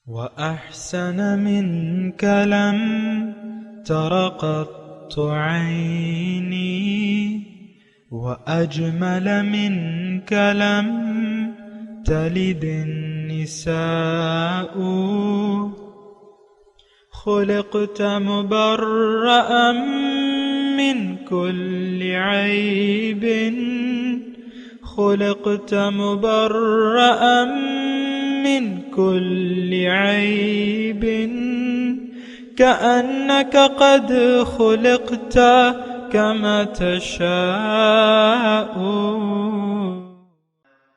وأحسن منك لم تر قط عيني وأجمل منك لم تلد النساء خلقت مبرأ من كل عيب خلقت مبرأ من كل عيب كأنك قد خلقت كما تشاء.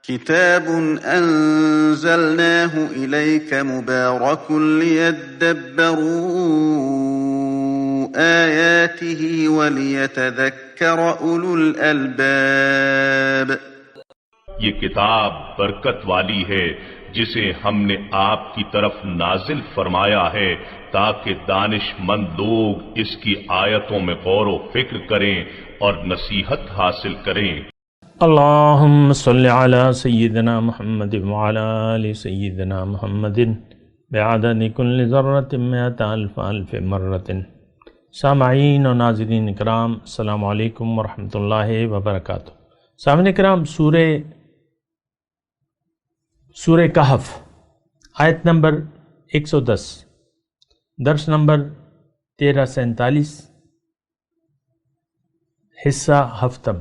كتاب أنزلناه إليك مبارك ليدبروا آياته وليتذكر أولو الألباب. یہ کتاب برکت والی ہے جسے ہم نے آپ کی طرف نازل فرمایا ہے تاکہ دانش مند لوگ اس کی آیتوں میں غور و فکر کریں اور نصیحت حاصل کریں. اللہم صلی علی سیدنا محمد وعلی آل سیدنا محمد بعدد کل ذرۃ مئۃ الف الف مرۃ. سامعین و ناظرین کرام، السلام علیکم ورحمۃ اللہ وبرکاتہ. سامعین کرام، سورہ کہف آیت نمبر 110، درس نمبر 1347، حصہ ہفتم.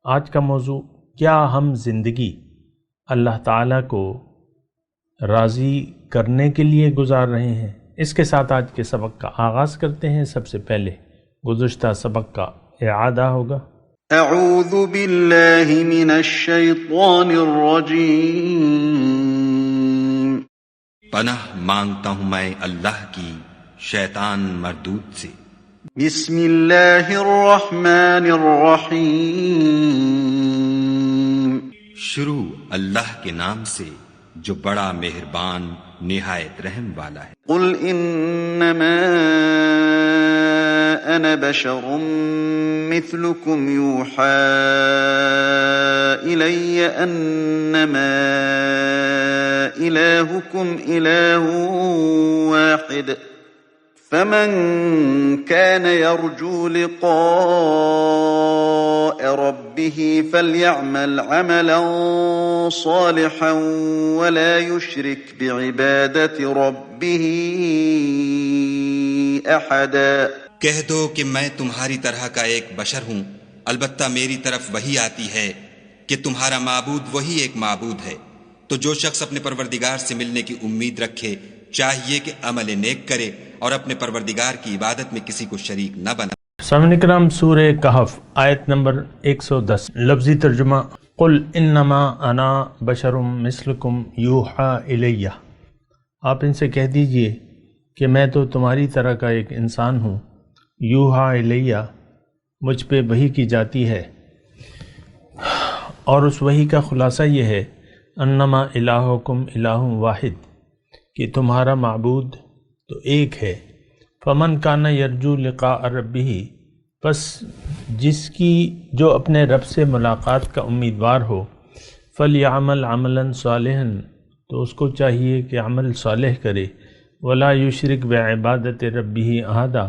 آج کا موضوع، کیا ہم زندگی اللہ تعالیٰ کو راضی کرنے کے لیے گزار رہے ہیں؟ اس کے ساتھ آج کے سبق کا آغاز کرتے ہیں. سب سے پہلے گزشتہ سبق کا اعادہ ہوگا. اعوذ باللہ من الشیطان الرجیم. پناہ مانگتا ہوں میں اللہ کی شیطان مردود سے. بسم اللہ الرحمن الرحیم. شروع اللہ کے نام سے جو بڑا مہربان نہایت رحم والا ہے. قل انما انا بشر مثلكم يوحى الي انما الهكم اله واحد فمن كان يرجو لقاء ربه فليعمل عملا صالحا ولا يشرك بعبادة ربه أحدا. کہہ دو کہ میں تمہاری طرح کا ایک بشر ہوں، البتہ میری طرف وہی آتی ہے کہ تمہارا معبود وہی ایک معبود ہے. تو جو شخص اپنے پروردگار سے ملنے کی امید رکھے چاہیے کہ عمل نیک کرے اور اپنے پروردگار کی عبادت میں کسی کو شریک نہ بنا. سامعین کرام، سورہ کہف آیت نمبر 110، لفظی ترجمہ. قل انما انا بشر مثلکم یوحى الی. آپ ان سے کہہ دیجئے کہ میں تو تمہاری طرح کا ایک انسان ہوں. یوحى الی، مجھ پہ وحی کی جاتی ہے، اور اس وحی کا خلاصہ یہ ہے انما الہکم الہ واحد، کہ تمہارا معبود تو ایک ہے. فمن کان یرجو لقاء ربہ، پس جس کی جو اپنے رب سے ملاقات کا امیدوار ہو، فلیعمل عملا صالحا، تو اس کو چاہیے کہ عمل صالح کرے. ولا یشرک بعبادت ربہ احدا،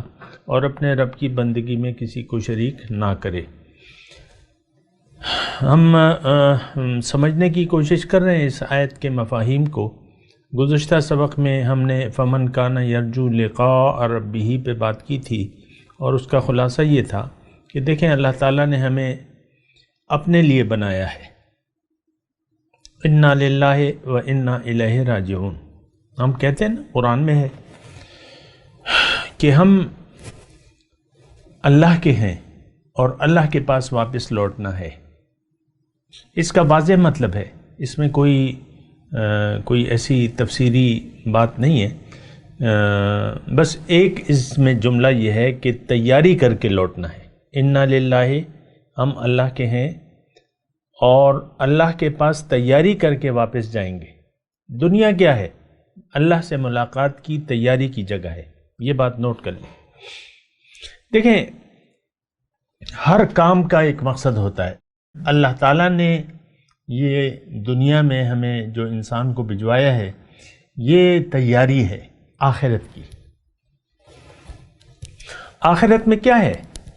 اور اپنے رب کی بندگی میں کسی کو شریک نہ کرے. ہم سمجھنے کی کوشش کر رہے ہیں اس آیت کے مفاہیم کو. گزشتہ سبق میں ہم نے فمن کان یرجو لقاء ربہ پہ بات کی تھی، اور اس کا خلاصہ یہ تھا کہ دیکھیں اللہ تعالیٰ نے ہمیں اپنے لیے بنایا ہے. انا للہ و انا الیہ راجعون. ہم کہتے ہیں نا، قرآن میں ہے کہ ہم اللہ کے ہیں اور اللہ کے پاس واپس لوٹنا ہے. اس کا واضح مطلب ہے، اس میں کوئی ایسی تفسیری بات نہیں ہے. بس ایک اس میں جملہ یہ ہے کہ تیاری کر کے لوٹنا ہے. انا للہ، ہم اللہ کے ہیں اور اللہ کے پاس تیاری کر کے واپس جائیں گے. دنیا کیا ہے؟ اللہ سے ملاقات کی تیاری کی جگہ ہے. یہ بات نوٹ کر لیں. دیکھیں، ہر کام کا ایک مقصد ہوتا ہے. اللہ تعالیٰ نے یہ دنیا میں ہمیں جو انسان کو بھجوایا ہے، یہ تیاری ہے آخرت کی. آخرت میں کیا ہے؟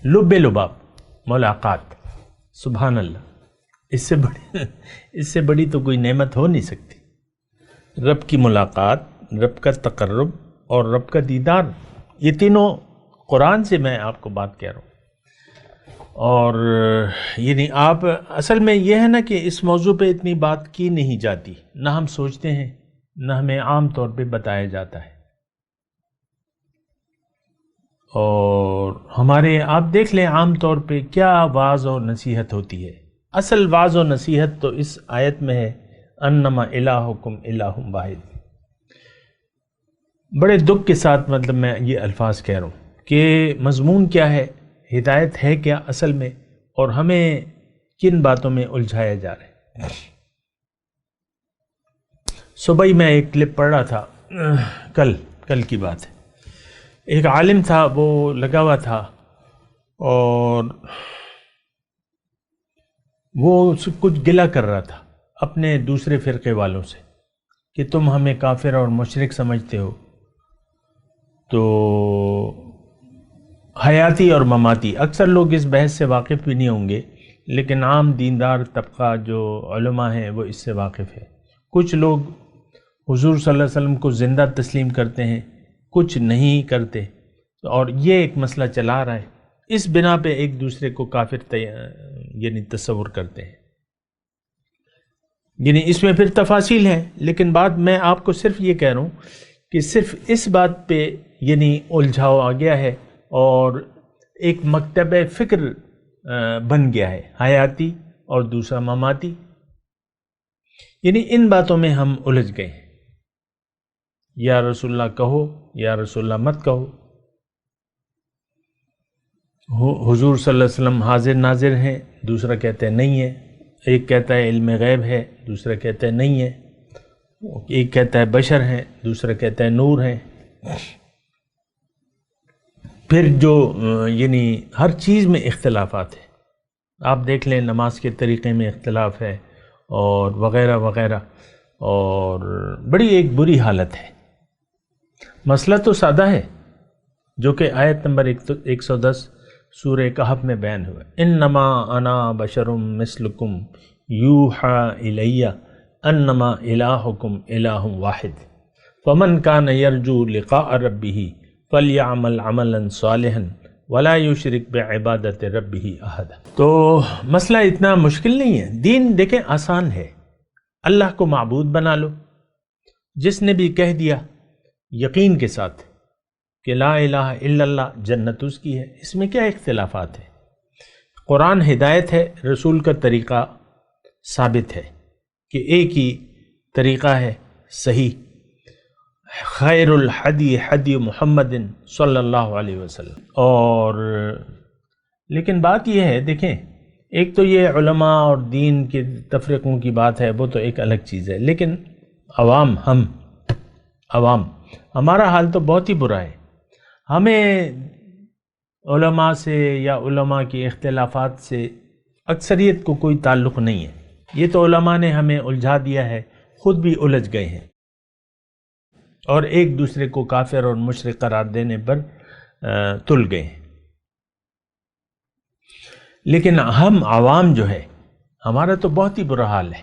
لب لباب، ملاقات. سبحان اللہ، اس سے بڑی تو کوئی نعمت ہو نہیں سکتی. رب کی ملاقات، رب کا تقرب اور رب کا دیدار، یہ تینوں قرآن سے میں آپ کو بات کہہ رہا ہوں. اور یعنی آپ اصل میں یہ ہے نا کہ اس موضوع پہ اتنی بات کی نہیں جاتی، نہ ہم سوچتے ہیں، نہ ہمیں عام طور پہ بتایا جاتا ہے. اور ہمارے آپ دیکھ لیں عام طور پہ کیا واعظ و نصیحت ہوتی ہے. اصل واعظ و نصیحت تو اس آیت میں ہے، انما الہکم الہ واحد. بڑے دکھ کے ساتھ مطلب میں یہ الفاظ کہہ رہا ہوں کہ مضمون کیا ہے، ہدایت ہے کیا اصل میں، اور ہمیں کن باتوں میں الجھایا جا رہا ہے. صبح ہی میں ایک کلپ پڑھ رہا تھا، کل کی بات ہے. ایک عالم تھا، وہ لگا ہوا تھا اور وہ کچھ گلہ کر رہا تھا اپنے دوسرے فرقے والوں سے کہ تم ہمیں کافر اور مشرک سمجھتے ہو. تو حیاتی اور مماتی، اکثر لوگ اس بحث سے واقف بھی نہیں ہوں گے، لیکن عام دیندار طبقہ جو علماء ہیں وہ اس سے واقف ہے. کچھ لوگ حضور صلی اللہ علیہ وسلم کو زندہ تسلیم کرتے ہیں، کچھ نہیں کرتے، اور یہ ایک مسئلہ چلا رہا ہے. اس بنا پہ ایک دوسرے کو کافر یعنی تصور کرتے ہیں. یعنی اس میں پھر تفاصیل ہیں، لیکن بات میں آپ کو صرف یہ کہہ رہا ہوں کہ صرف اس بات پہ یعنی الجھاؤ آ گیا ہے اور ایک مکتب فکر بن گیا ہے، حیاتی اور دوسرا مماتی. یعنی ان باتوں میں ہم الجھ گئے ہیں. یا رسول اللہ کہو، یا رسول اللہ مت کہو. حضور صلی اللہ علیہ وسلم حاضر ناظر ہیں، دوسرا کہتا ہے نہیں ہے. ایک کہتا ہے علم غیب ہے، دوسرا کہتا ہے نہیں ہے. ایک کہتا ہے بشر ہیں، دوسرا کہتا ہے نور ہیں. پھر جو یعنی ہر چیز میں اختلافات ہیں. آپ دیکھ لیں نماز کے طریقے میں اختلاف ہے اور وغیرہ وغیرہ، اور بڑی ایک بری حالت ہے. مسئلہ تو سادہ ہے جو کہ آیت نمبر 110 سورہ کہف میں بیان ہوا. انما انا بشر مثلکم یوحا الی انما الہکم الہ واحد فمن کان یرجو لقاء ربہ فلیعمل عملا صالحا ولا یشرک بعبادت ربہ احدا. تو مسئلہ اتنا مشکل نہیں ہے. دین دیکھیں آسان ہے. اللہ کو معبود بنا لو. جس نے بھی کہہ دیا یقین کے ساتھ کہ لا الہ الا اللہ، جنت اس کی ہے. اس میں کیا اختلافات ہیں؟ قرآن ہدایت ہے، رسول کا طریقہ ثابت ہے کہ ایک ہی طریقہ ہے صحیح. خیر الحدی حدی محمد صلی اللہ علیہ وسلم. اور لیکن بات یہ ہے، دیکھیں ایک تو یہ علماء اور دین کے تفریقوں کی بات ہے، وہ تو ایک الگ چیز ہے، لیکن عوام ہمارا حال تو بہت ہی برا ہے. ہمیں علماء سے یا علماء کی اختلافات سے اکثریت کو کوئی تعلق نہیں ہے. یہ تو علماء نے ہمیں الجھا دیا ہے، خود بھی الجھ گئے ہیں اور ایک دوسرے کو کافر اور مشرک قرار دینے پر تل گئے ہیں. لیکن ہم عوام جو ہے، ہمارا تو بہت ہی برا حال ہے.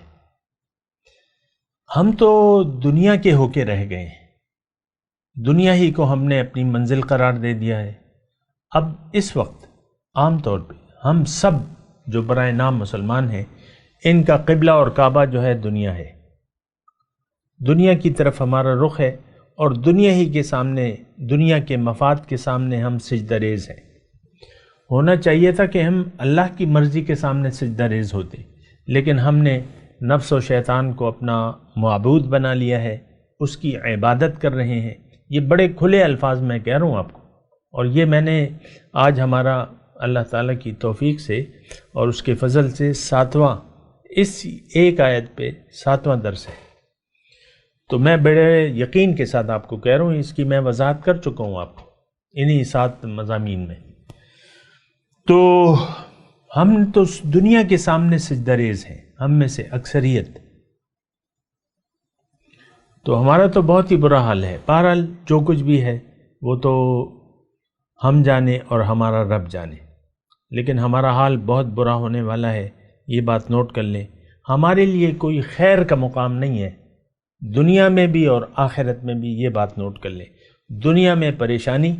ہم تو دنیا کے ہو کے رہ گئے ہیں، دنیا ہی کو ہم نے اپنی منزل قرار دے دیا ہے. اب اس وقت عام طور پہ ہم سب جو برائے نام مسلمان ہیں، ان کا قبلہ اور کعبہ جو ہے دنیا ہے. دنیا کی طرف ہمارا رخ ہے اور دنیا ہی کے سامنے، دنیا کے مفاد کے سامنے ہم سجدہ ریز ہیں. ہونا چاہیے تھا کہ ہم اللہ کی مرضی کے سامنے سجدہ ریز ہوتے، لیکن ہم نے نفس و شیطان کو اپنا معبود بنا لیا ہے، اس کی عبادت کر رہے ہیں. یہ بڑے کھلے الفاظ میں کہہ رہا ہوں آپ کو، اور یہ میں نے آج ہمارا اللہ تعالیٰ کی توفیق سے اور اس کے فضل سے 7واں، اس ایک آیت پہ 7واں درس ہے. تو میں بڑے یقین کے ساتھ آپ کو کہہ رہا ہوں، اس کی میں وضاحت کر چکا ہوں آپ کو انہی 7 مضامین میں. تو ہم تو دنیا کے سامنے سجدہ ریز ہیں، ہم میں سے اکثریت. تو ہمارا تو بہت ہی برا حال ہے. بہرحال جو کچھ بھی ہے وہ تو ہم جانے اور ہمارا رب جانے، لیکن ہمارا حال بہت برا ہونے والا ہے. یہ بات نوٹ کر لیں، ہمارے لیے کوئی خیر کا مقام نہیں ہے دنیا میں بھی اور آخرت میں بھی. یہ بات نوٹ کر لیں، دنیا میں پریشانی.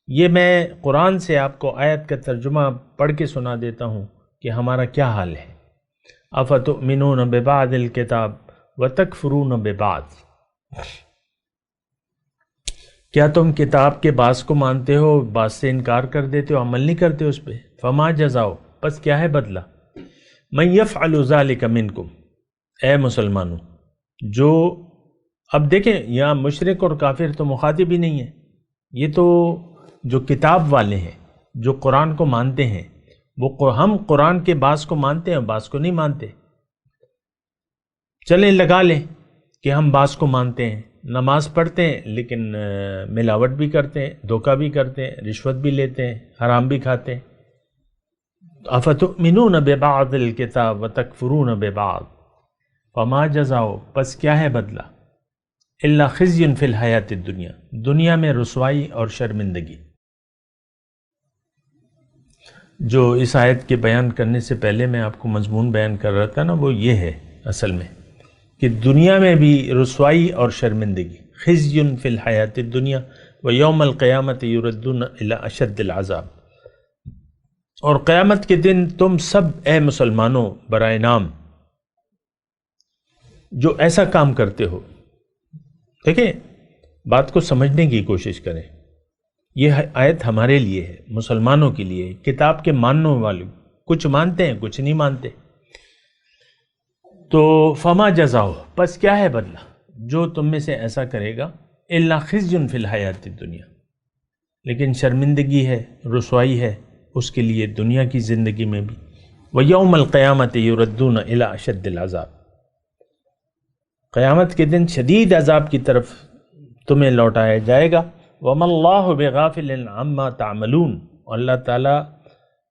یہ میں قرآن سے آپ کو آیت کا ترجمہ پڑھ کے سنا دیتا ہوں کہ ہمارا کیا حال ہے. افتؤمنون ببعض الکتاب وتکفرون ببعض، کیا تم کتاب کے بعض کو مانتے ہو، بعض سے انکار کر دیتے ہو، عمل نہیں کرتے اس پہ. فما جزاؤ، پس کیا ہے بدلہ. من یفعل ذلک منکم، اے مسلمانوں جو، اب دیکھیں یہاں مشرک اور کافر تو مخاطب ہی نہیں ہے، یہ تو جو کتاب والے ہیں جو قرآن کو مانتے ہیں، وہ ہم قرآن کے بعض کو مانتے ہیں بعض کو نہیں مانتے. چلیں لگا لیں کہ ہم بعض کو مانتے ہیں، نماز پڑھتے ہیں لیکن ملاوٹ بھی کرتے ہیں، دھوکہ بھی کرتے ہیں، رشوت بھی لیتے ہیں، حرام بھی کھاتے ہیں. افتؤمنون ببعض الکتاب وتکفرون ببعض فما جزاؤ، پس کیا ہے بدلہ. الا خزی فی الحیات الدنیا، دنیا میں رسوائی اور شرمندگی. جو اس آیت کے بیان کرنے سے پہلے میں آپ کو مضمون بیان کر رہا تھا نا، وہ یہ ہے اصل میں کہ دنیا میں بھی رسوائی اور شرمندگی. خزی فی الحیات الدنیا ویوم القیامت یردون الی اشد العذاب، اور قیامت کے دن تم سب اے مسلمانوں برائے نام جو ایسا کام کرتے ہو. دیکھیں بات کو سمجھنے کی کوشش کریں، یہ آیت ہمارے لیے ہے، مسلمانوں کے لیے ہے، کتاب کے ماننے والے. کچھ مانتے ہیں کچھ نہیں مانتے. تو فما جزاؤ، پس کیا ہے بدلہ جو تم میں سے ایسا کرے گا. الا خزی فی الحیات الدنیا، لیکن شرمندگی ہے، رسوائی ہے اس کے لیے دنیا کی زندگی میں بھی. ویوم القیامت یردون الی اشد العذاب، قیامت کے دن شدید عذاب کی طرف تمہیں لوٹایا جائے گا. وما اللہ بغافل عما تعملون، اور اللہ تعالیٰ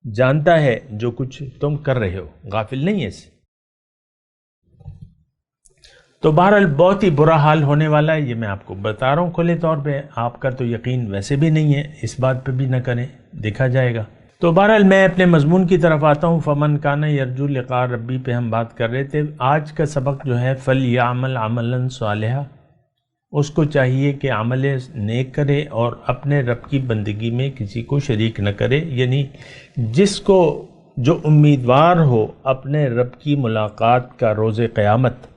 جانتا ہے جو کچھ تم کر رہے ہو، غافل نہیں ہے اس سے. تو بہرحال بہت ہی برا حال ہونے والا ہے، یہ میں آپ کو بتا رہا ہوں کھلے طور پہ. آپ کا تو یقین ویسے بھی نہیں ہے، اس بات پہ بھی نہ کریں، دیکھا جائے گا. تو بہرحال میں اپنے مضمون کی طرف آتا ہوں. فمن کان یرجو لقاء ربی پہ ہم بات کر رہے تھے. آج کا سبق جو ہے فلیعمل عملا صالحا، اس کو چاہیے کہ عمل نیک کرے اور اپنے رب کی بندگی میں کسی کو شریک نہ کرے. یعنی جس کو جو امیدوار ہو اپنے رب کی ملاقات کا روز قیامت.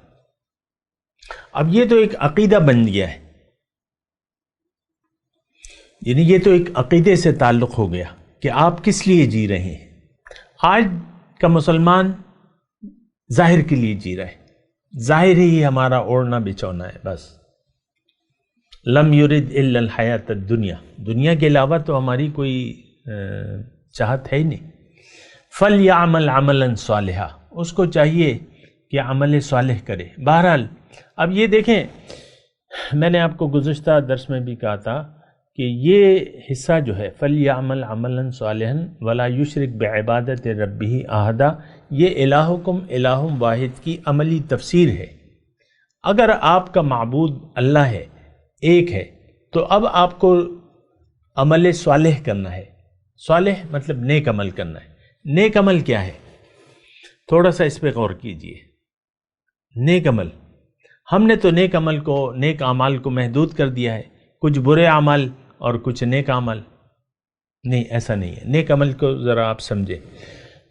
اب یہ تو ایک عقیدہ بن گیا ہے، یعنی یہ تو ایک عقیدے سے تعلق ہو گیا کہ آپ کس لیے جی رہے ہیں. آج کا مسلمان ظاہر کے لیے جی رہا ہے، ظاہر ہی ہمارا اوڑھنا بچھونا ہے بس. لم یرد الا الحیات الدنیا، دنیا کے علاوہ تو ہماری کوئی چاہت ہے ہی نہیں. فلیعمل عملا صالحا، اس کو چاہیے کہ عمل صالح کرے. بہرحال اب یہ دیکھیں، میں نے آپ کو گزشتہ درس میں بھی کہا تھا کہ یہ حصہ جو ہے فلیعمل عملا صالحا ولا یشرک بعبادت ربہ احدا، یہ الہکم الہ واحد کی عملی تفسیر ہے. اگر آپ کا معبود اللہ ہے، ایک ہے، تو اب آپ کو عمل صالح کرنا ہے. صالح مطلب نیک عمل کرنا ہے. نیک عمل کیا ہے؟ تھوڑا سا اس پہ غور کیجئے. نیک عمل، ہم نے تو نیک عمل کو، نیک اعمال کو محدود کر دیا ہے، کچھ برے اعمال اور کچھ نیک عمل. نہیں، ایسا نہیں ہے. نیک عمل کو ذرا آپ سمجھیں.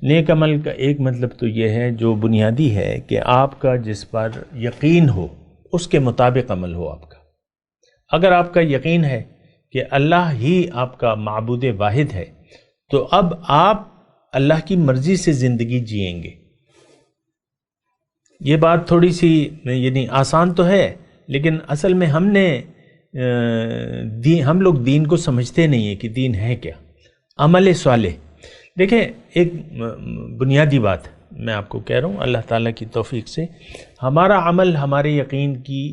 نیک عمل کا ایک مطلب تو یہ ہے جو بنیادی ہے کہ آپ کا جس پر یقین ہو اس کے مطابق عمل ہو آپ کا. اگر آپ کا یقین ہے کہ اللہ ہی آپ کا معبود واحد ہے تو اب آپ اللہ کی مرضی سے زندگی جئیں گے. یہ بات تھوڑی سی یعنی آسان تو ہے، لیکن اصل میں ہم لوگ دین کو سمجھتے نہیں ہیں کہ دین ہے کیا. عمل صالح، دیکھیں ایک بنیادی بات میں آپ کو کہہ رہا ہوں، اللہ تعالیٰ کی توفیق سے ہمارا عمل ہمارے یقین کی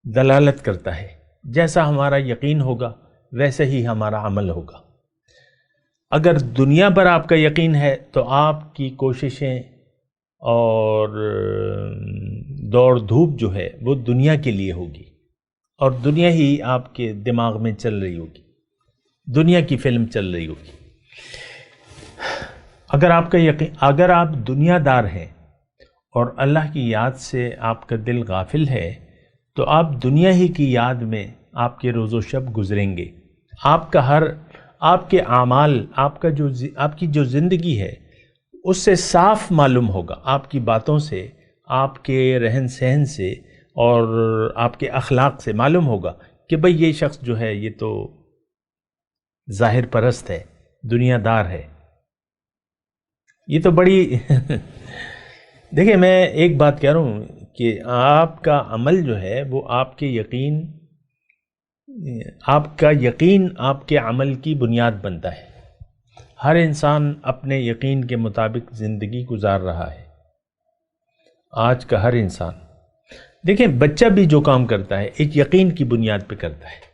دلالت کرتا ہے. جیسا ہمارا یقین ہوگا ویسے ہی ہمارا عمل ہوگا. اگر دنیا پر آپ کا یقین ہے تو آپ کی کوششیں اور دوڑ دھوپ جو ہے وہ دنیا کے لیے ہوگی، اور دنیا ہی آپ کے دماغ میں چل رہی ہوگی، دنیا کی فلم چل رہی ہوگی۔ اگر آپ دنیا دار ہیں اور اللہ کی یاد سے آپ کا دل غافل ہے تو آپ دنیا ہی کی یاد میں آپ کے روز و شب گزریں گے۔ آپ کے اعمال، آپ کی جو زندگی ہے اس سے صاف معلوم ہوگا، آپ کی باتوں سے، آپ کے رہن سہن سے اور آپ کے اخلاق سے معلوم ہوگا کہ بھئی یہ شخص جو ہے یہ تو ظاہر پرست ہے، دنیا دار ہے۔ یہ تو بڑی دیکھیں، میں ایک بات کہہ رہا ہوں کہ آپ کا عمل جو ہے وہ آپ کا یقین آپ کے عمل کی بنیاد بنتا ہے۔ ہر انسان اپنے یقین کے مطابق زندگی گزار رہا ہے، آج کا ہر انسان۔ دیکھیں، بچہ بھی جو کام کرتا ہے ایک یقین کی بنیاد پہ کرتا ہے،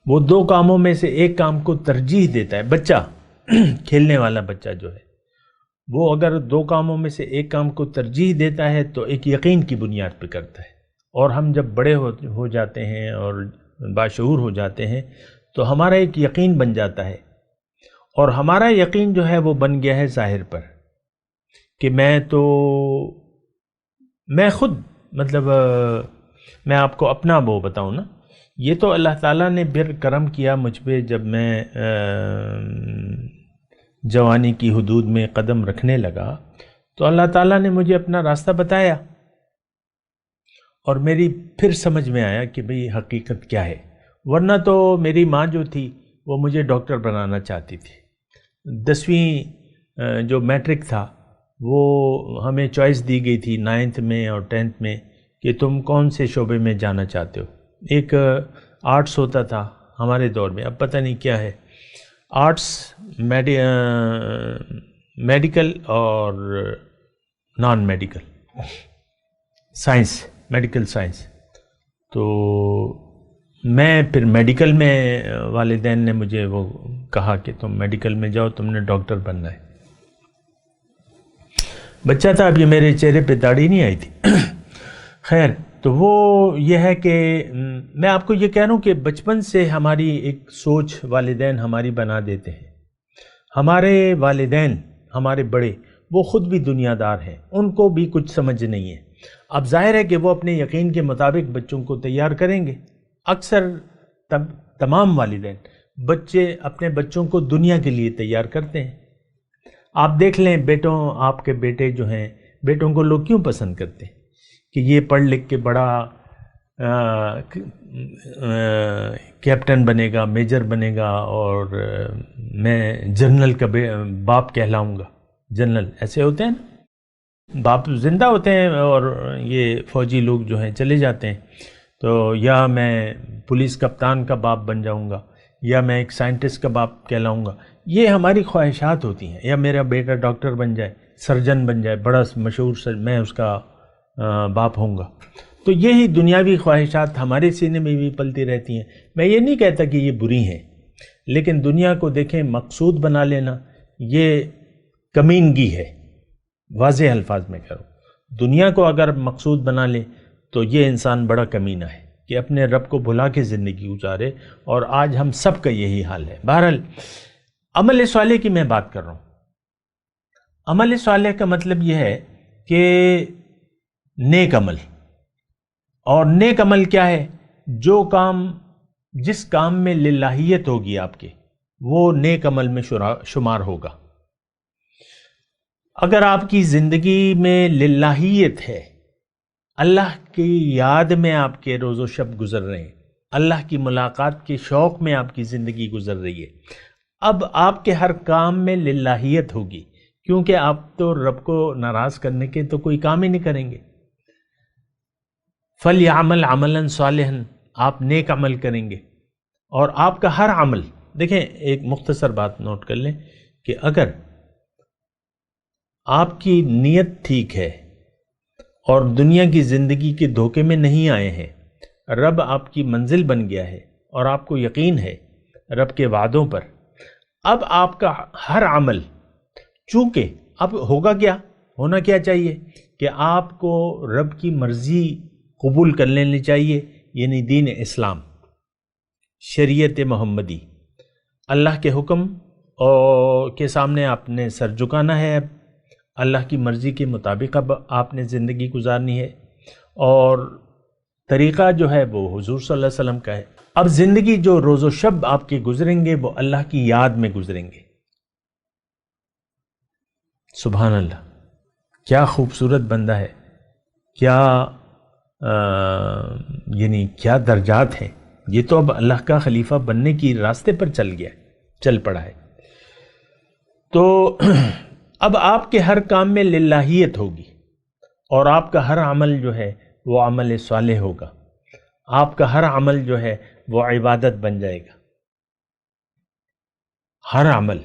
وہ دو کاموں میں سے ایک کام کو ترجیح دیتا ہے۔ بچہ کھیلنے والا بچہ جو ہے وہ اگر دو کاموں میں سے ایک کام کو ترجیح دیتا ہے تو ایک یقین کی بنیاد پہ کرتا ہے، اور ہم جب بڑے ہو جاتے ہیں اور باشعور ہو جاتے ہیں تو ہمارا ایک یقین بن جاتا ہے، اور ہمارا یقین جو ہے وہ بن گیا ہے ظاہر پر، کہ میں خود میں آپ کو اپنا وہ بتاؤں نا، یہ تو اللہ تعالیٰ نے بر کرم کیا مجھ پہ جب میں جوانی کی حدود میں قدم رکھنے لگا تو اللہ تعالیٰ نے مجھے اپنا راستہ بتایا، اور میری پھر سمجھ میں آیا کہ بھئی حقیقت کیا ہے۔ ورنہ تو میری ماں جو تھی وہ مجھے ڈاکٹر بنانا چاہتی تھی۔ 10ویں جو میٹرک تھا وہ ہمیں چوائس دی گئی تھی 9th میں اور 10th میں کہ تم کون سے شعبے میں جانا چاہتے ہو۔ ایک آرٹس ہوتا تھا ہمارے دور میں، اب پتہ نہیں کیا ہے، آرٹس، میڈیکل اور non medical science, medical science. تو میں پھر میڈیکل میں والدین نے مجھے وہ کہا کہ تم میڈیکل میں جاؤ، تم نے ڈاکٹر بننا ہے۔ بچہ تھا، اب یہ میرے چہرے پہ داڑھی نہیں آئی تھی۔ خیر، تو وہ یہ ہے کہ میں آپ کو یہ کہہ رہا ہوں کہ بچپن سے ہماری ایک سوچ والدین ہماری بنا دیتے ہیں۔ ہمارے والدین، ہمارے بڑے، وہ خود بھی دنیا دار ہیں، ان کو بھی کچھ سمجھ نہیں ہے۔ اب ظاہر ہے کہ وہ اپنے یقین کے مطابق بچوں کو تیار کریں گے۔ اکثر تمام والدین اپنے بچوں کو دنیا کے لیے تیار کرتے ہیں۔ آپ دیکھ لیں بیٹوں، آپ کے بیٹے جو ہیں، بیٹوں کو لوگ کیوں پسند کرتے ہیں کہ یہ پڑھ لکھ کے بڑا کیپٹن بنے گا، میجر بنے گا، اور میں جنرل کا باپ کہلاؤں گا۔ جنرل ایسے ہوتے ہیں نا، باپ زندہ ہوتے ہیں اور یہ فوجی لوگ جو ہیں چلے جاتے ہیں، تو یا میں پولیس کپتان کا باپ بن جاؤں گا، یا میں ایک سائنٹسٹ کا باپ کہلاؤں گا۔ یہ ہماری خواہشات ہوتی ہیں، یا میرا بیٹا ڈاکٹر بن جائے، سرجن بن جائے، بڑا مشہور میں اس کا باپ ہوں گا۔ تو یہی دنیاوی خواہشات ہمارے سینے میں بھی پلتی رہتی ہیں۔ میں یہ نہیں کہتا کہ یہ بری ہیں، لیکن دنیا کو دیکھیں مقصود بنا لینا یہ کمینگی ہے۔ واضح الفاظ میں کہوں، دنیا کو اگر مقصود بنا لے تو یہ انسان بڑا کمینہ ہے کہ اپنے رب کو بھلا کے زندگی گزارے، اور آج ہم سب کا یہی حال ہے۔ بہرحال عمل صالح کی میں بات کر رہا ہوں۔ عمل صالح کا مطلب یہ ہے کہ نیک عمل، اور نیک عمل کیا ہے؟ جس کام میں للہیت ہوگی آپ کے، وہ نیک عمل میں شمار ہوگا۔ اگر آپ کی زندگی میں للہیت ہے، اللہ کی یاد میں آپ کے روز و شب گزر رہے ہیں، اللہ کی ملاقات کے شوق میں آپ کی زندگی گزر رہی ہے، اب آپ کے ہر کام میں للہیت ہوگی، کیونکہ آپ تو رب کو ناراض کرنے کے تو کوئی کام ہی نہیں کریں گے۔ فَلْيَعْمَلْ عَمَلًا صَالِحًا، آپ نیک عمل کریں گے، اور آپ کا ہر عمل، دیکھیں ایک مختصر بات نوٹ کر لیں کہ اگر آپ کی نیت ٹھیک ہے اور دنیا کی زندگی کے دھوکے میں نہیں آئے ہیں، رب آپ کی منزل بن گیا ہے اور آپ کو یقین ہے رب کے وعدوں پر، اب آپ کا ہر عمل، چونکہ اب ہوگا کیا، ہونا کیا چاہیے کہ آپ کو رب کی مرضی قبول کر لینی چاہیے، یعنی دین اسلام، شریعت محمدی، اللہ کے حکم کے سامنے آپ نے سر جھکانا ہے، اب اللہ کی مرضی کے مطابق اب آپ نے زندگی گزارنی ہے، اور طریقہ جو ہے وہ حضور صلی اللہ علیہ وسلم کا ہے۔ اب زندگی جو روز و شب آپ کے گزریں گے وہ اللہ کی یاد میں گزریں گے۔ سبحان اللہ، کیا خوبصورت بندہ ہے، کیا یعنی کیا درجات ہیں۔ یہ تو اب اللہ کا خلیفہ بننے کی راستے پر چل پڑا ہے۔ تو اب آپ کے ہر کام میں للہیت ہوگی، اور آپ کا ہر عمل جو ہے وہ عمل صالح ہوگا، آپ کا ہر عمل جو ہے وہ عبادت بن جائے گا۔ ہر عمل،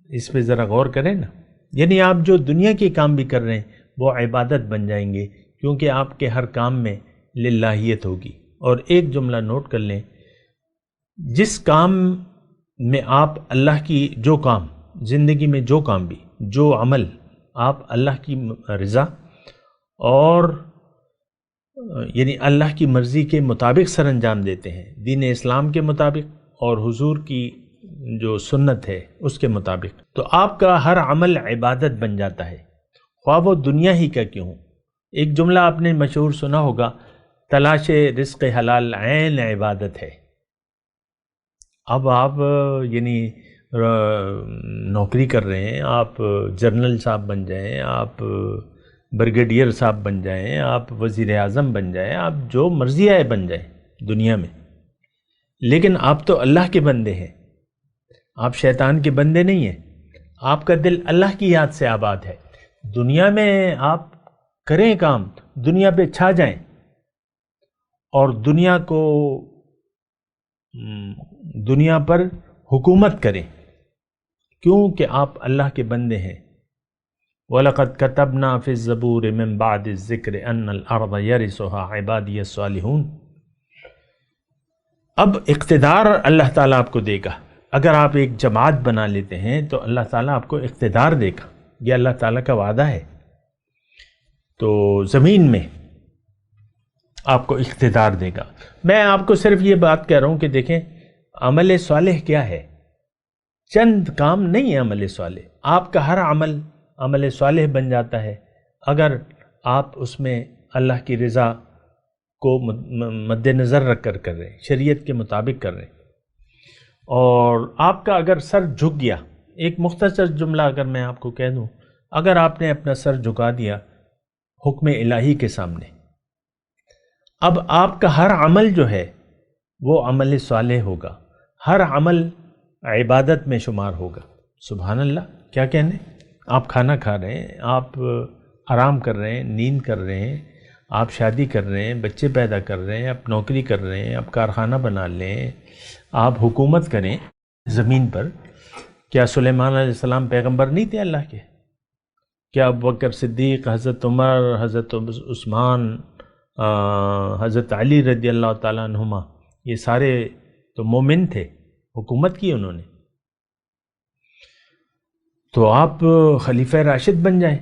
اس پہ ذرا غور کریں نا، یعنی آپ جو دنیا کے کام بھی کر رہے ہیں وہ عبادت بن جائیں گے، کیونکہ آپ کے ہر کام میں للہیت ہوگی۔ اور ایک جملہ نوٹ کر لیں، جس کام میں آپ اللہ کی جو کام، زندگی میں جو کام بھی، جو عمل آپ اللہ کی رضا اور یعنی اللہ کی مرضی کے مطابق سر انجام دیتے ہیں، دین اسلام کے مطابق اور حضور کی جو سنت ہے اس کے مطابق، تو آپ کا ہر عمل عبادت بن جاتا ہے، خواہ وہ دنیا ہی کا کیوں ہو۔ ایک جملہ آپ نے مشہور سنا ہوگا، تلاش رزق حلال عین عبادت ہے۔ اب آپ یعنی نوکری کر رہے ہیں، آپ جنرل صاحب بن جائیں، آپ بریگیڈیئر صاحب بن جائیں، آپ وزیر اعظم بن جائیں، آپ جو مرضی آئے بن جائیں دنیا میں، لیکن آپ تو اللہ کے بندے ہیں، آپ شیطان کے بندے نہیں ہیں۔ آپ کا دل اللہ کی یاد سے آباد ہے۔ دنیا میں آپ کریں کام، دنیا پہ چھا جائیں اور دنیا پر حکومت کریں، کیونکہ آپ اللہ کے بندے ہیں۔ وَلَقَدْ كَتَبْنَا فِي الزَّبُورِ مِن بَعْدِ الذِّكْرِ أَنَّ الْأَرْضَ يَرِثُهَا عِبَادِيَ الصَّالِحُونَ۔ اب اقتدار اللہ تعالیٰ آپ کو دے گا، اگر آپ ایک جماعت بنا لیتے ہیں تو اللہ تعالیٰ آپ کو اقتدار دے گا، یہ اللہ تعالیٰ کا وعدہ ہے۔ تو زمین میں آپ کو اقتدار دے گا۔ میں آپ کو صرف یہ بات کہہ رہا ہوں کہ دیکھیں عمل صالح کیا ہے، چند کام نہیں ہے عمل صالح، آپ کا ہر عمل عمل صالح بن جاتا ہے اگر آپ اس میں اللہ کی رضا کو مد نظر رکھ کر رہے ہیں، شریعت کے مطابق کر رہے ہیں۔ اور آپ کا اگر سر جھک گیا، ایک مختصر جملہ اگر میں آپ کو کہہ دوں، اگر آپ نے اپنا سر جھکا دیا حکم الہی کے سامنے، اب آپ کا ہر عمل جو ہے وہ عمل صالح ہوگا، ہر عمل عبادت میں شمار ہوگا۔ سبحان اللہ، کیا کہنے، آپ کھانا کھا رہے ہیں، آپ آرام کر رہے ہیں، نیند کر رہے ہیں، آپ شادی کر رہے ہیں، بچے پیدا کر رہے ہیں، آپ نوکری کر رہے ہیں، آپ کارخانہ بنا لیں، آپ حکومت کریں زمین پر۔ کیا سلیمان علیہ السلام پیغمبر نہیں تھے اللہ کے؟ کیا ابوبکر صدیق، حضرت عمر، حضرت عثمان، حضرت علی رضی اللہ تعالیٰ عنہما، یہ سارے تو مومن تھے، حکومت کی انہوں نے۔ تو آپ خلیفہ راشد بن جائیں،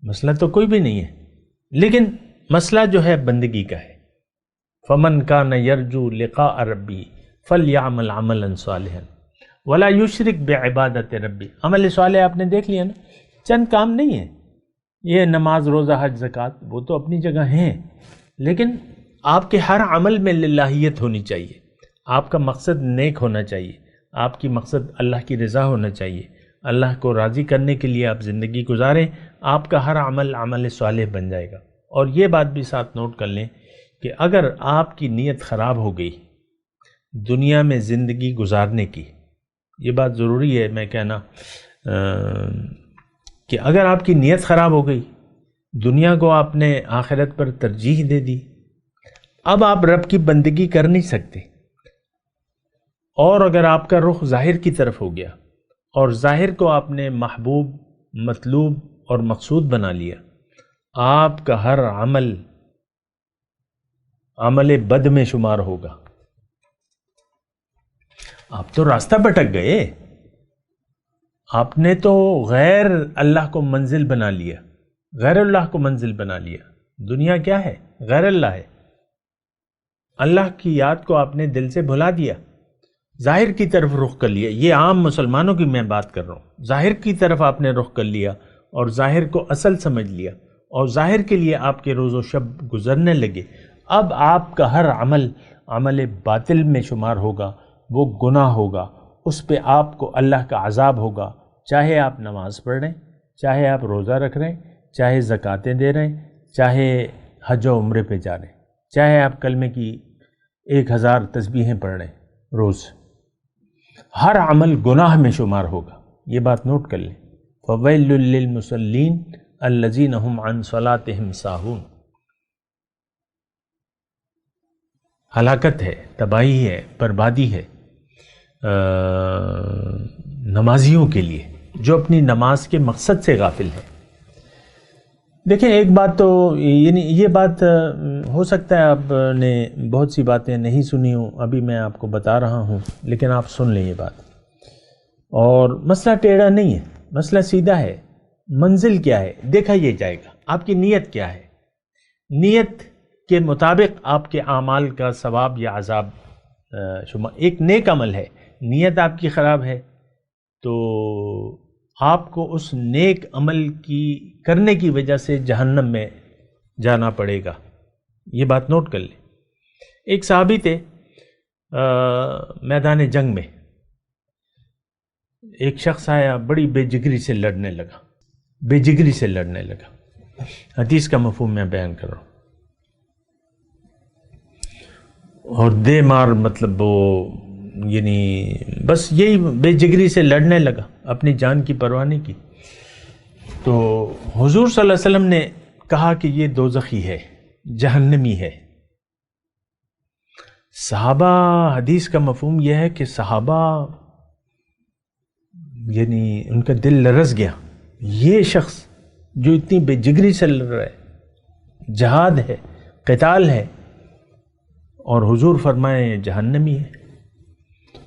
مسئلہ تو کوئی بھی نہیں ہے، لیکن مسئلہ جو ہے بندگی کا ہے۔ فمن کان یرجو لقاء ربی فلیعمل عملا صالحا ولا یشرک بعبادت ربی۔ عمل صالح آپ نے دیکھ لیا نا، چند کام نہیں ہے، یہ نماز، روزہ، حج، زکوٰۃ، وہ تو اپنی جگہ ہیں، لیکن آپ کے ہر عمل میں للہیت ہونی چاہیے، آپ کا مقصد نیک ہونا چاہیے، آپ کی مقصد اللہ کی رضا ہونا چاہیے، اللہ کو راضی کرنے کے لیے آپ زندگی گزاریں، آپ کا ہر عمل عمل صالح بن جائے گا۔ اور یہ بات بھی ساتھ نوٹ کر لیں کہ اگر آپ کی نیت خراب ہو گئی دنیا میں زندگی گزارنے کی، یہ بات ضروری ہے میں کہنا کہ اگر آپ کی نیت خراب ہو گئی، دنیا کو آپ نے آخرت پر ترجیح دے دی، اب آپ رب کی بندگی کر نہیں سکتے۔ اور اگر آپ کا رخ ظاہر کی طرف ہو گیا اور ظاہر کو آپ نے محبوب، مطلوب اور مقصود بنا لیا، آپ کا ہر عمل عمل بد میں شمار ہوگا۔ آپ تو راستہ بھٹک گئے، آپ نے تو غیر اللہ کو منزل بنا لیا، غیر اللہ کو منزل بنا لیا۔ دنیا کیا ہے؟ غیر اللہ ہے۔ اللہ کی یاد کو آپ نے دل سے بھلا دیا، ظاہر کی طرف رخ کر لیا۔ یہ عام مسلمانوں کی میں بات کر رہا ہوں۔ ظاہر کی طرف آپ نے رخ کر لیا اور ظاہر کو اصل سمجھ لیا، اور ظاہر کے لیے آپ کے روز و شب گزرنے لگے۔ اب آپ کا ہر عمل باطل میں شمار ہوگا، وہ گناہ ہوگا، اس پہ آپ کو اللہ کا عذاب ہوگا، چاہے آپ نماز پڑھ رہے ہیں، چاہے آپ روزہ رکھ رہے ہیں، چاہے زکاتیں دے رہے ہیں، چاہے حج و عمرے پہ جا رہے ہیں، چاہے آپ کلمے کی 1000 تسبیحیں پڑھ رہے ہیں روز، ہر عمل گناہ میں شمار ہوگا۔ یہ بات نوٹ کر لیں۔ فویل للمصلین الذین هم عن صلاتهم ساہون۔ ہلاکت ہے، تباہی ہے، بربادی ہے نمازیوں کے لیے جو اپنی نماز کے مقصد سے غافل ہے۔ دیکھیں ایک بات تو یعنی یہ بات ہو سکتا ہے آپ نے بہت سی باتیں نہیں سنی ہوں، ابھی میں آپ کو بتا رہا ہوں، لیکن آپ سن لیں یہ بات۔ اور مسئلہ ٹیڑھا نہیں ہے، مسئلہ سیدھا ہے۔ منزل کیا ہے دیکھا یہ جائے گا، آپ کی نیت کیا ہے، نیت کے مطابق آپ کے اعمال کا ثواب یا عذاب شمار۔ ایک نیک عمل ہے، نیت آپ کی خراب ہے تو آپ کو اس نیک عمل کی کرنے کی وجہ سے جہنم میں جانا پڑے گا۔ یہ بات نوٹ کر لیں۔ ایک صحابی تھے میدان جنگ میں، ایک شخص آیا بڑی بے جگری سے لڑنے لگا، بے جگری سے لڑنے لگا۔ حدیث کا مفہوم میں بیان کر رہا ہوں۔ اور دے مار مطلب وہ یعنی بس یہی بے جگری سے لڑنے لگا، اپنی جان کی پرواہ نہیں کی۔ تو حضور صلی اللہ علیہ وسلم نے کہا کہ یہ دوزخی ہے، جہنمی ہے۔ صحابہ، حدیث کا مفہوم یہ ہے کہ صحابہ یعنی ان کا دل لرز گیا، یہ شخص جو اتنی بے جگری سے لڑ رہا ہے، جہاد ہے، قتال ہے، اور حضور فرمائے جہنمی ہے۔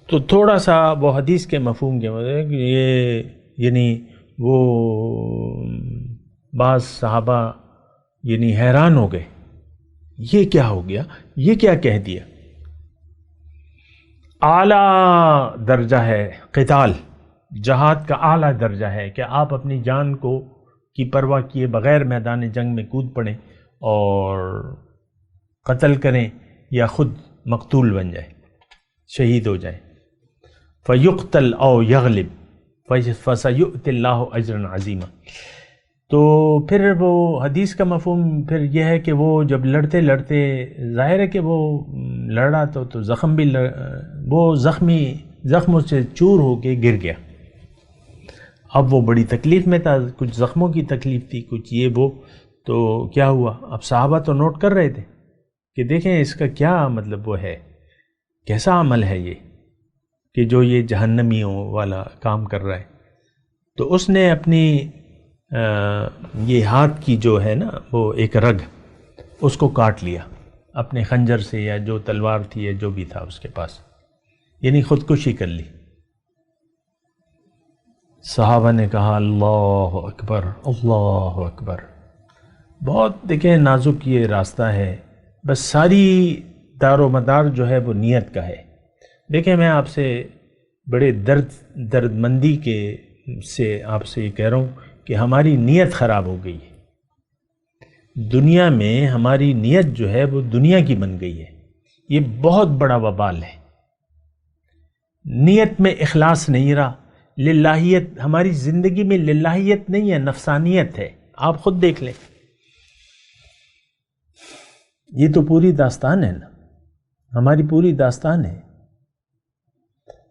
تو تھوڑا سا وہ حدیث کے مفہوم کے مطابق یہ یعنی وہ بعض صحابہ یعنی حیران ہو گئے، یہ کیا ہو گیا، یہ کیا کہہ دیا۔ اعلیٰ درجہ ہے قتال، جہاد کا اعلیٰ درجہ ہے کہ آپ اپنی جان کو کی پرواہ کیے بغیر میدان جنگ میں کود پڑیں اور قتل کریں یا خود مقتول بن جائے، شہید ہو جائے۔ فَيُقْتَلْ أَوْ يَغْلِبْ فَسَيُؤْتِ اللَّهُ أَجْرًا عَظِيمًا۔ تو پھر وہ حدیث کا مفہوم پھر یہ ہے کہ وہ جب لڑتے لڑتے ظاہر ہے کہ وہ لڑا تو زخم بھی وہ زخموں سے چور ہو کے گر گیا۔ اب وہ بڑی تکلیف میں تھا، کچھ زخموں کی تکلیف تھی، کچھ یہ وہ، تو کیا ہوا؟ اب صحابہ تو نوٹ کر رہے تھے کہ دیکھیں اس کا کیا مطلب وہ ہے، کیسا عمل ہے یہ کہ جو یہ جہنمیوں والا کام کر رہا ہے۔ تو اس نے اپنی یہ ہاتھ کی جو ہے نا وہ ایک رگ، اس کو کاٹ لیا اپنے خنجر سے یا جو تلوار تھی یا جو بھی تھا اس کے پاس، یعنی خودکشی کر لی۔ صحابہ نے کہا اللہ اکبر، اللہ اکبر۔ بہت دیکھیں نازک یہ راستہ ہے، بس ساری دار و مدار جو ہے وہ نیت کا ہے۔ دیکھیں میں آپ سے بڑے درد مندی کے سے آپ سے یہ کہہ رہا ہوں کہ ہماری نیت خراب ہو گئی ہے، دنیا میں ہماری نیت جو ہے وہ دنیا کی بن گئی ہے۔ یہ بہت بڑا وبال ہے، نیت میں اخلاص نہیں رہا، للہیت ہماری زندگی میں للہیت نہیں ہے، نفسانیت ہے۔ آپ خود دیکھ لیں، یہ تو پوری داستان ہے نا، ہماری پوری داستان ہے۔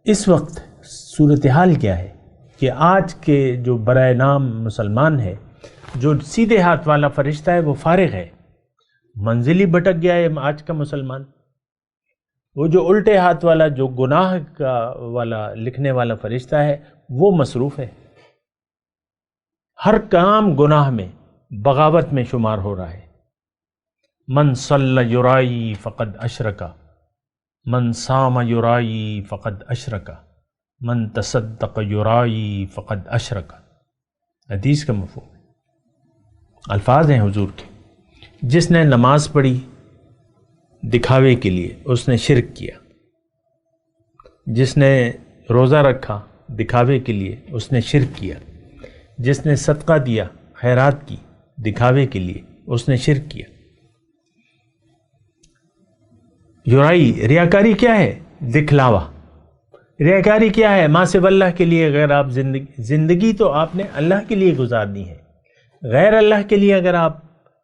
اس وقت صورتحال کیا ہے کہ آج کے جو برائے نام مسلمان ہے، جو سیدھے ہاتھ والا فرشتہ ہے وہ فارغ ہے، منزل ہی بھٹک گیا ہے آج کا مسلمان۔ وہ جو الٹے ہاتھ والا جو گناہ کا والا لکھنے والا فرشتہ ہے وہ مصروف ہے، ہر کام گناہ میں بغاوت میں شمار ہو رہا ہے۔ من صلی یرائی فقد اشرکا، من صام یرائی فقد اشرکا، من تصدق یرائی فقد اشرکا، حدیث کا مفہوم ہے۔ الفاظ ہیں حضور کے. جس نے نماز پڑھی دکھاوے کے لیے اس نے شرک کیا، جس نے روزہ رکھا دکھاوے کے لیے اس نے شرک کیا، جس نے صدقہ دیا خیرات کی دکھاوے کے لیے اس نے شرک کیا. یورائی ریاکاری کیا ہے؟ دکھلاوا. ریاکاری کیا ہے؟ ما سوا اللہ کے لیے اگر آپ زندگی تو آپ نے اللہ کے لیے گزارنی ہے، غیر اللہ کے لیے اگر آپ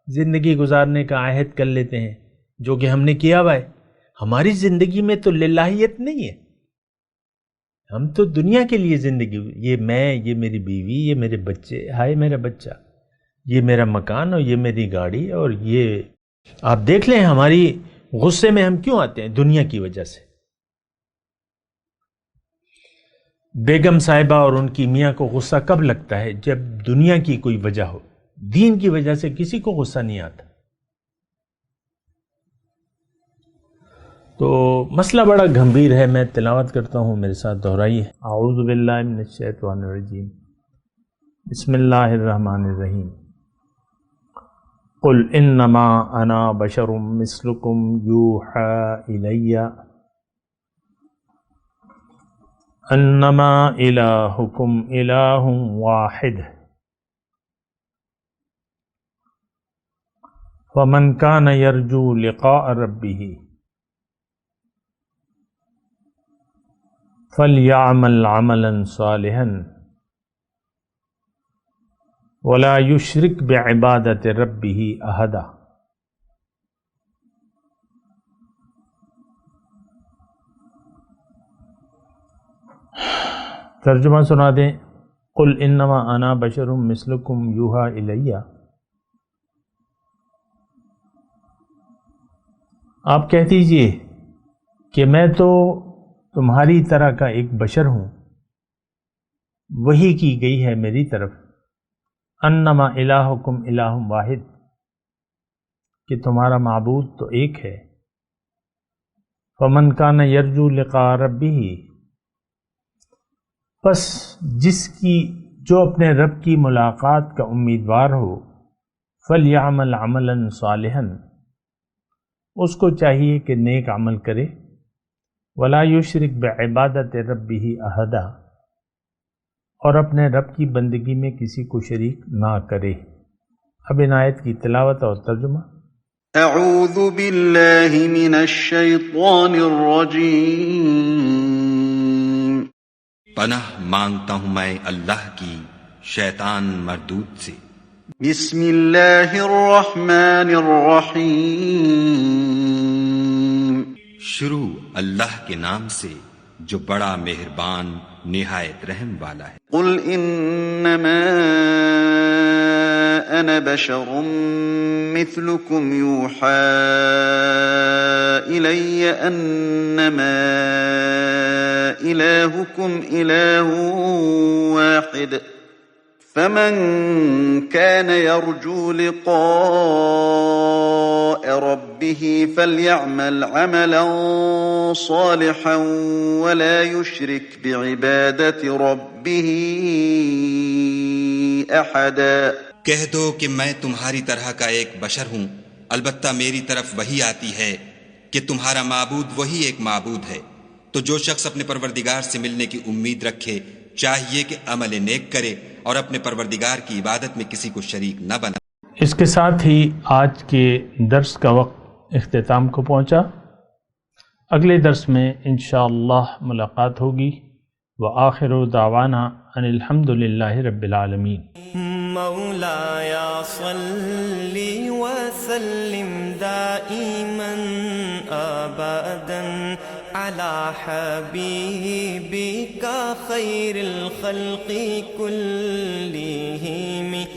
زندگی گزارنے کا عہد کر لیتے ہیں جو کہ ہم نے کیا ہوا ہے. ہماری زندگی میں تو للہیت نہیں ہے، ہم تو دنیا کے لیے زندگی، یہ میں، یہ میری بیوی، یہ میرے بچے، ہائے میرا بچہ، یہ میرا مکان اور یہ میری گاڑی. اور یہ آپ دیکھ لیں ہماری غصے میں ہم کیوں آتے ہیں؟ دنیا کی وجہ سے. بیگم صاحبہ اور ان کی میاں کو غصہ کب لگتا ہے؟ جب دنیا کی کوئی وجہ ہو. دین کی وجہ سے کسی کو غصہ نہیں آتا. تو مسئلہ بڑا گھمبیر ہے. میں تلاوت کرتا ہوں، میرے ساتھ دہرائیے. اعوذ باللہ من الشیطان الرجیم، بسم اللہ الرحمن الرحیم. قل انما انا بشر مثلکم یوحی الی انما الہکم الہ واحد فمن کان یرجو لقاء ربہ فلیعمل عملا صالحا ولا یشرک بعبادت ربہ احدا. ترجمہ سنا دیں. قل انما انا بشر مثلکم یوحی الی. آپ کہہ دیجئے کہ میں تو تمہاری طرح کا ایک بشر ہوں، وحی کی گئی ہے میری طرف. انما الہکم الہ واحد، کہ تمہارا معبود تو ایک ہے. فمن کان یرجو لقاء ربہ، پس جو اپنے رب کی ملاقات کا امیدوار ہو، فلیعمل عملا صالحا، اس کو چاہیے کہ نیک عمل کرے. ولا یشرک بعبادت ربہ احدا، اور اپنے رب کی بندگی میں کسی کو شریک نہ کرے. اب ان آیت کی تلاوت اور ترجمہ. اعوذ باللہ من الشیطان الرجیم. پناہ مانگتا ہوں میں اللہ کی شیطان مردود سے. بسم اللہ الرحمن الرحیم. شروع اللہ کے نام سے جو بڑا مہربان نہایت رحم والا ہے. قل انما انا بشر مثلكم يوحى الي انما الهكم اله واحد فمن كان يرجو لقاء ربه فليعمل عملا صالحا ولا يشرك بعبادة ربه احدا. کہہ دو کہ میں تمہاری طرح کا ایک بشر ہوں، البتہ میری طرف وحی آتی ہے کہ تمہارا معبود وہی ایک معبود ہے. تو جو شخص اپنے پروردگار سے ملنے کی امید رکھے چاہیے کہ عمل نیک کرے اور اپنے پروردگار کی عبادت میں کسی کو شریک نہ بنا. اس کے ساتھ ہی آج کے درس کا وقت اختتام کو پہنچا. اگلے درس میں انشاءاللہ ملاقات ہوگی. وآخر دعوانا ان الحمد للہ رب العالمین. مولاي صل وسلم دائما ابدا على حبيبك خير الخلق كلهم.